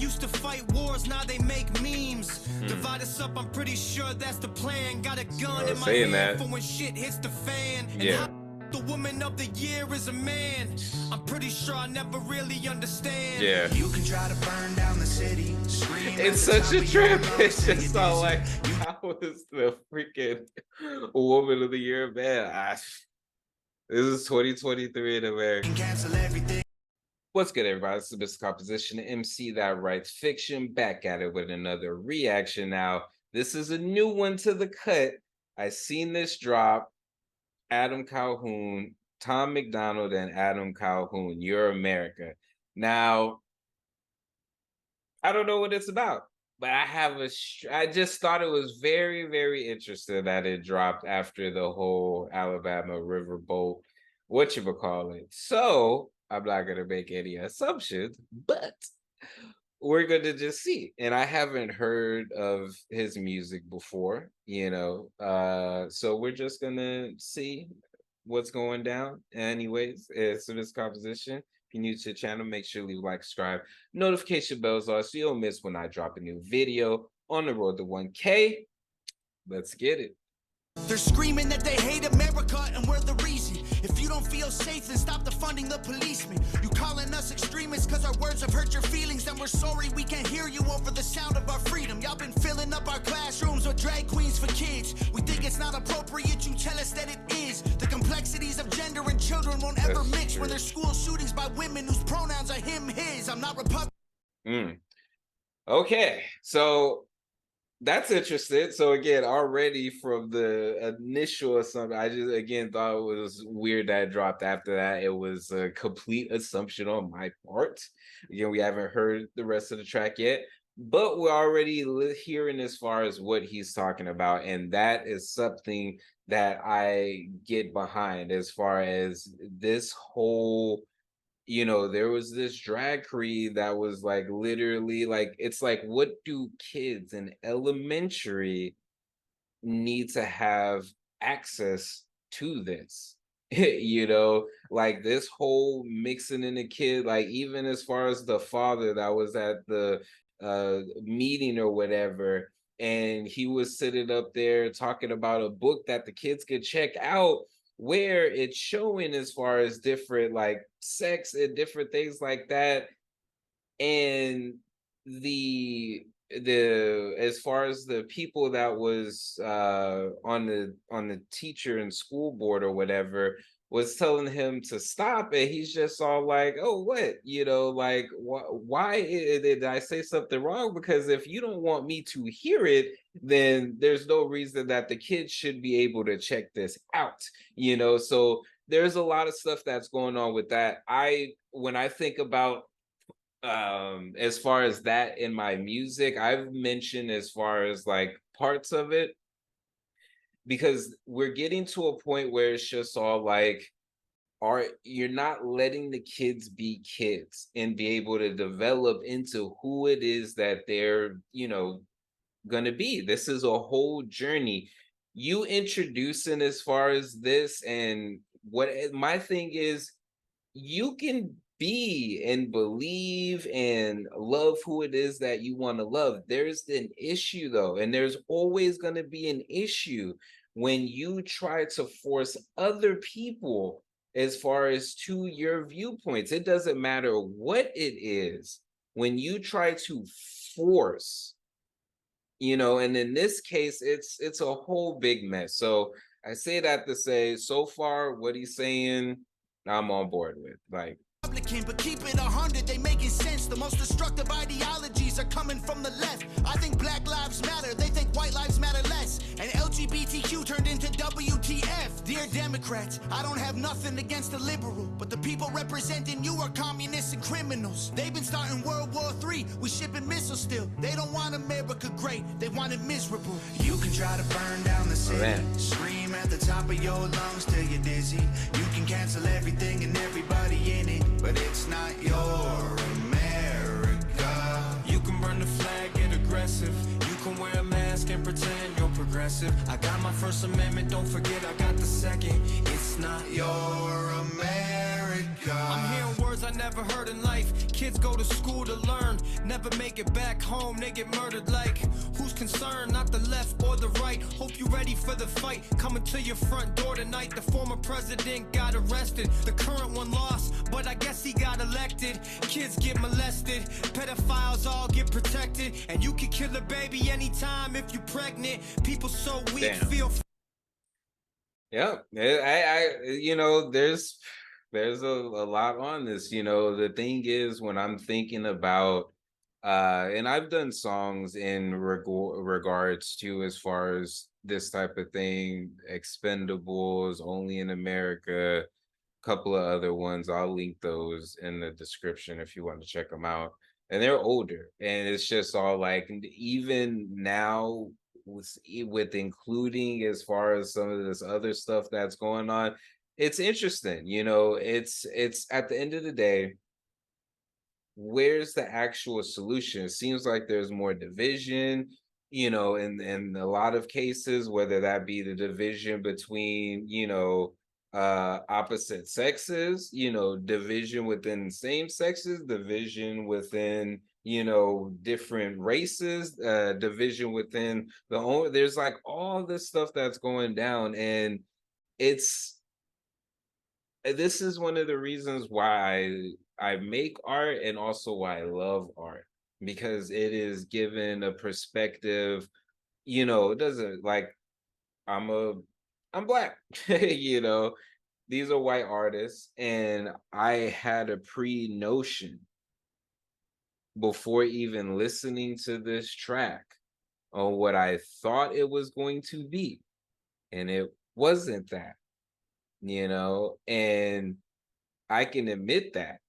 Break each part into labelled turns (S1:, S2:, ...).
S1: used to fight wars, now they make memes. Divide us up, I'm pretty sure that's the plan. Got a gun in my hand for when shit hits the fan.
S2: Yeah.
S1: The woman of the year is a man. I'm pretty sure I never really understand.
S2: Yeah.
S1: You can try to burn down the city.
S2: It's such a trip. It's just so like, how is the freaking woman of the year, man? This is 2023 in America.
S1: Cancel everything.
S2: What's good, everybody? This is Mr. Composition, MC that writes fiction, back at it with another reaction. Now, this is a new one to the cut. I seen this drop. Adam Calhoun, Tom MacDonald, and Adam Calhoun, You're America. Now, I don't know what it's about, but I just thought it was very, very interesting that it dropped after the whole Alabama riverboat, whatchamacallit. So, I'm not going to make any assumptions, but we're going to just see. And I haven't heard of his music before, so we're just going to see what's going down. Anyways, so this composition, if you're new to the channel, make sure you like, subscribe, notification bells on so you don't miss when I drop a new video. On the road to 1K. Let's get it.
S1: They're screaming that they hate America and we're the reason. If you don't feel safe, then stop defunding the policemen. You calling us extremists because our words have hurt your feelings, and we're sorry we can't hear you over the sound of our freedom. Y'all been filling up our classrooms with drag queens for kids. We think it's not appropriate, you tell us that it is. The complexities of gender and children won't ever mix when there's school shootings by women whose pronouns are him, his. I'm not Republican.
S2: Okay, so that's interesting. So again, already from the initial assumption, I just again thought it was weird that it dropped after that. It was a complete assumption on my part. Again, we haven't heard the rest of the track yet, but we're already hearing as far as what he's talking about, and that is something that I get behind as far as this whole, there was this drag queen that was like literally like, it's like, what do kids in elementary need to have access to this? Like this whole mixing in a kid, like even as far as the father that was at the meeting or whatever, and he was sitting up there talking about a book that the kids could check out, where it's showing as far as different like sex and different things like that. And the as far as the people that was on the teacher and school board or whatever was telling him to stop, and he's just all like, oh, what, like, why did I say something wrong? Because if you don't want me to hear it, then there's no reason that the kids should be able to check this out, so there's a lot of stuff that's going on with that. When I think about as far as that in my music, I've mentioned as far as like parts of it, because we're getting to a point where it's just all like, you're not letting the kids be kids and be able to develop into who it is that they're, gonna be. This is a whole journey. You introducing as far as this, and what my thing is, you can be and believe and love who it is that you want to love. There's an issue though, and there's always going to be an issue when you try to force other people as far as to your viewpoints. It doesn't matter what it is. When you try to force, and in this case, it's a whole big mess. So I say that to say, so far, what he's saying, I'm on board with. Like,
S1: but keep it 100, they making sense. The most destructive ideologies are coming from the left. I think Black Lives Matter, they think white lives matter less. And LGBTQ turned into WTF. Dear Democrats, I don't have nothing against the liberal, but the people representing you are communists and criminals. They've been starting World War III, we shipping missiles still. They don't want America great, they want it miserable. You can try to burn down the city, scream at the top of your lungs till you're dizzy. You can cancel everything and everybody in it, but it's not your America. You can burn the flag, get aggressive. You can wear a mask and pretend you're progressive. I got my First Amendment, don't forget I got the second. It's not your America. I'm hearing words I
S3: I never heard in life. Kids go to school to learn, never make it back home, they get murdered. Like, who's concerned? Not the left or the right. Hope you ready for the fight. Coming to your front door tonight. The former president got arrested, the current one lost, but I guess he got elected. Kids get molested, pedophiles all get protected, and you can kill a baby anytime if you're pregnant. People so weak.
S2: Damn.
S3: Feel
S2: Yeah, you know, there's a lot on this. You know, the thing is, when I'm thinking about and I've done songs in regards to, as far as this type of thing, Expendables, Only in America, couple of other ones. I'll link those in the description if you want to check them out. And they're older, and it's just all like, even now with including, as far as some of this other stuff that's going on, it's interesting. You know, it's at the end of the day, where's the actual solution? It seems like there's more division, you know, in a lot of cases, whether that be the division between, you know, opposite sexes, you know, division within same sexes, division within, you know, different races, division within the own. There's like all this stuff that's going down, and it's this is one of the reasons why I make art, and also why I love art, because it is given a perspective. You know, it doesn't, like, I'm black. You know, these are white artists, and I had a pre-notion before even listening to this track on what I thought it was going to be, and it wasn't that, you know, and I can admit that.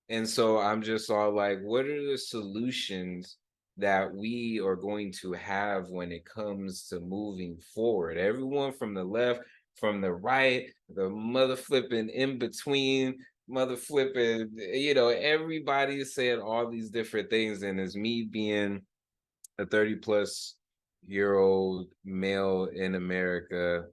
S2: And so I'm just all like, what are the solutions that we are going to have when it comes to moving forward? Everyone from the left, from the right, the mother flipping in between, mother flipping, you know, everybody said all these different things. And as me being a 30-plus-year-old male in America,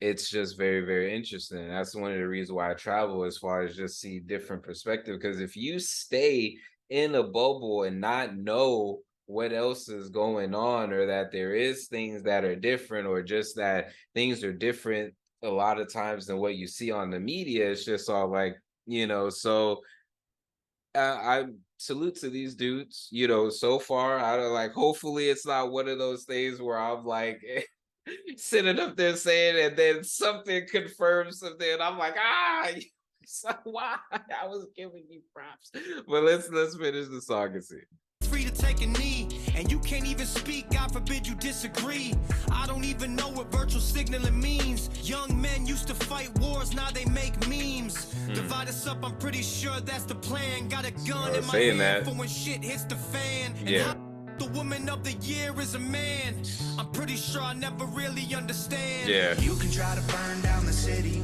S2: it's just very, very interesting. That's one of the reasons why I travel, as far as just see different perspective. Because if you stay in a bubble and not know what else is going on, or that there is things that are different, or just that things are different a lot of times than what you see on the media, it's just all like, you know, so I salute to these dudes, you know, so far. I don't, like, hopefully it's not one of those things where I'm like sitting up there saying, and then something confirms something, and I'm like, so why? I was giving you props. But let's finish the song and see.
S3: free to take a knee, and you can't even speak, God forbid you disagree. I don't even know what virtual signaling means. Young men used to fight wars, now they make memes. Divide us up, I'm pretty sure that's the plan. Got a gun in my hand for when shit hits the fan.
S2: Yeah.
S3: The woman of the year is a man. I'm pretty sure I never really understand.
S2: Yeah.
S1: You can try to burn down the city.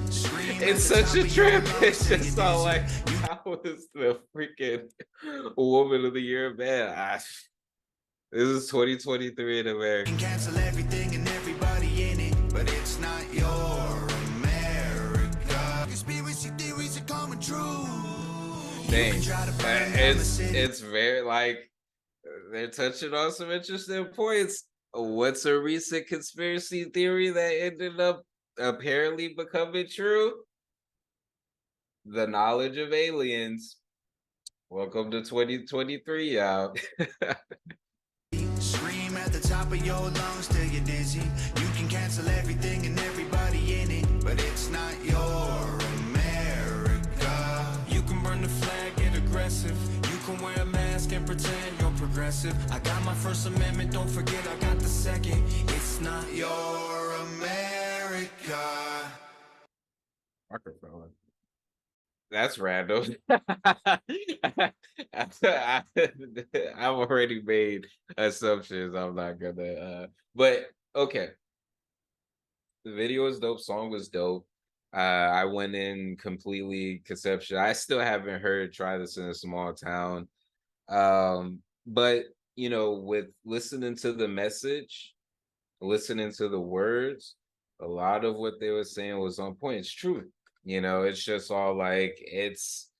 S2: It's such a trip. It's just all like, how was the freaking woman of the year, man? This is 2023 in America.
S1: You can cancel everything and everybody in it, but it's not your America. Conspiracy theories are coming true.
S2: Dang. It's very, like, they're touching on some interesting points. What's a recent conspiracy theory that ended up apparently becoming true? The knowledge of aliens. Welcome to 2023, y'all.
S1: Scream at the top of your lungs till you're dizzy. You can cancel everything and everybody in it, but it's not your America.
S3: You can burn the flag, get aggressive. You can wear a mask and pretend you're progressive. I got my First Amendment, don't forget I got the second. It's not
S1: Your America.
S2: Rockefeller. That's random. I've already made assumptions. I'm not gonna but okay. The video was dope, song was dope. I went in completely conception. I still haven't heard Try This in a Small Town. But you know, with listening to the message, listening to the words, a lot of what they were saying was on point. It's true. You know, it's just all like it's.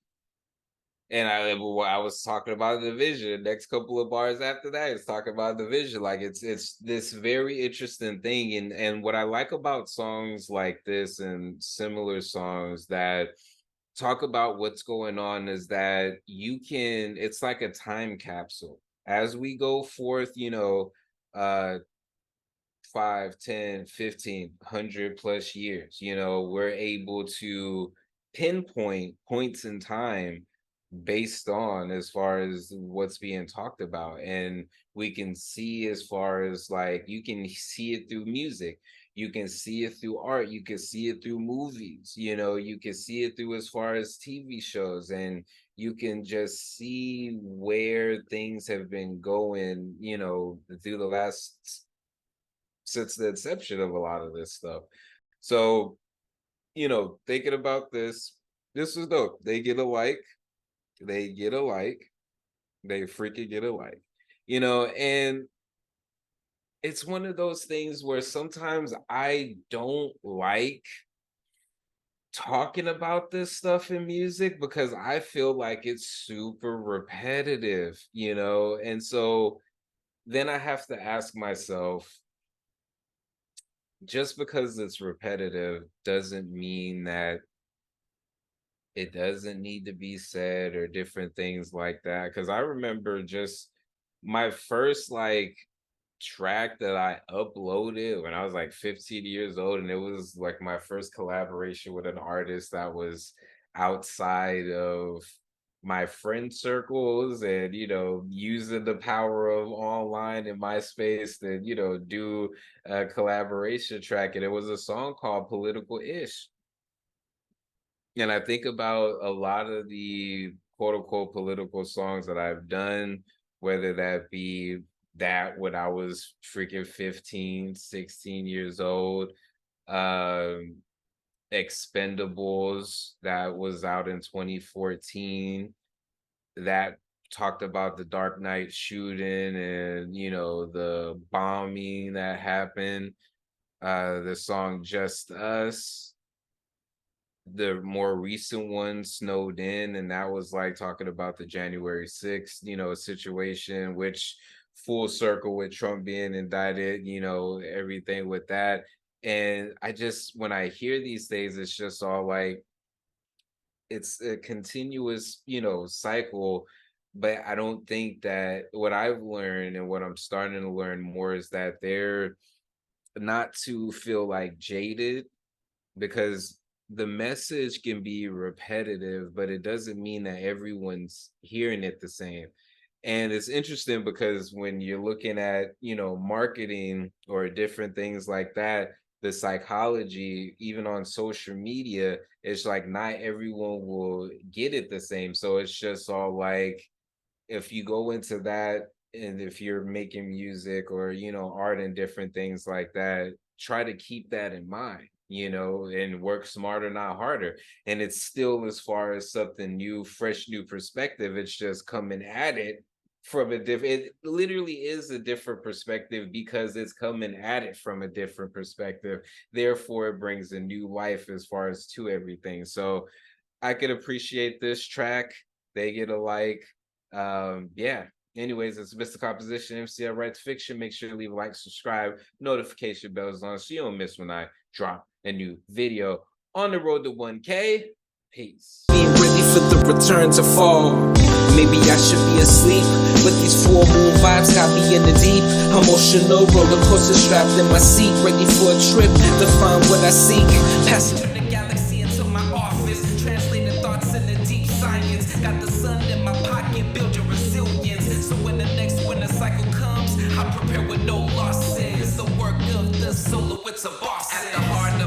S2: And I was talking about the vision. Next couple of bars after that, it's talking about the vision. Like it's this very interesting thing. And what I like about songs like this and similar songs that talk about what's going on is that it's like a time capsule. As we go forth, uh 5, 10, 15, 100 plus years, we're able to pinpoint points in time based on as far as what's being talked about. And we can see as far as like you can see it through music, you can see it through art, you can see it through movies, you can see it through as far as TV shows, and you can just see where things have been going, through the last since the inception of a lot of this stuff. So, thinking about this is dope. They get a like, they freaking get a like, and it's one of those things where sometimes I don't like talking about this stuff in music because I feel like it's super repetitive, and so then I have to ask myself, just because it's repetitive doesn't mean that it doesn't need to be said or different things like that. Because I remember just my first like track that I uploaded when I was like 15 years old, and it was like my first collaboration with an artist that was outside of my friend circles, and using the power of online and MySpace to do a collaboration track, and it was a song called Political Ish. And I think about a lot of the quote unquote political songs that I've done, whether that be that when I was freaking 15, 16 years old, um, Expendables that was out in 2014, that talked about the Dark Knight shooting and, the bombing that happened, the song Just Us, the more recent one, Snowed In, and that was like talking about the January 6th, situation, which full circle with Trump being indicted, everything with that. And I just, when I hear these things, it's just all like, it's a continuous, cycle. But I don't think that what I've learned and what I'm starting to learn more is that they're not to feel like jaded, because the message can be repetitive, but it doesn't mean that everyone's hearing it the same. And it's interesting because when you're looking at, marketing or different things like that, the psychology, even on social media, it's like not everyone will get it the same. So it's just all like, if you go into that, and if you're making music or art and different things like that, try to keep that in mind, and work smarter, not harder. And it's still, as far as something new, fresh new perspective, it's just coming at it from a different, it literally is a different perspective because it's coming at it from a different perspective, therefore it brings a new life as far as to everything. So I could appreciate this track. They get a like. Yeah. Anyways, it's Mr. Composition, MCL Writes Fiction. Make sure to leave a like, subscribe, notification bells on so you don't miss when I drop a new video. On the road to 1K. Peace.
S4: Being ready for the return to fall. Maybe I should be asleep, but these full moon vibes got me in the deep. Emotional roller coaster strapped in my seat, ready for a trip to find what I seek. Passing through the galaxy into my office, translating thoughts into deep science. Got the sun in my pocket, build your resilience. So when the next winter cycle comes, I prepare with no losses. The work of the solo, it's a boss. At the heart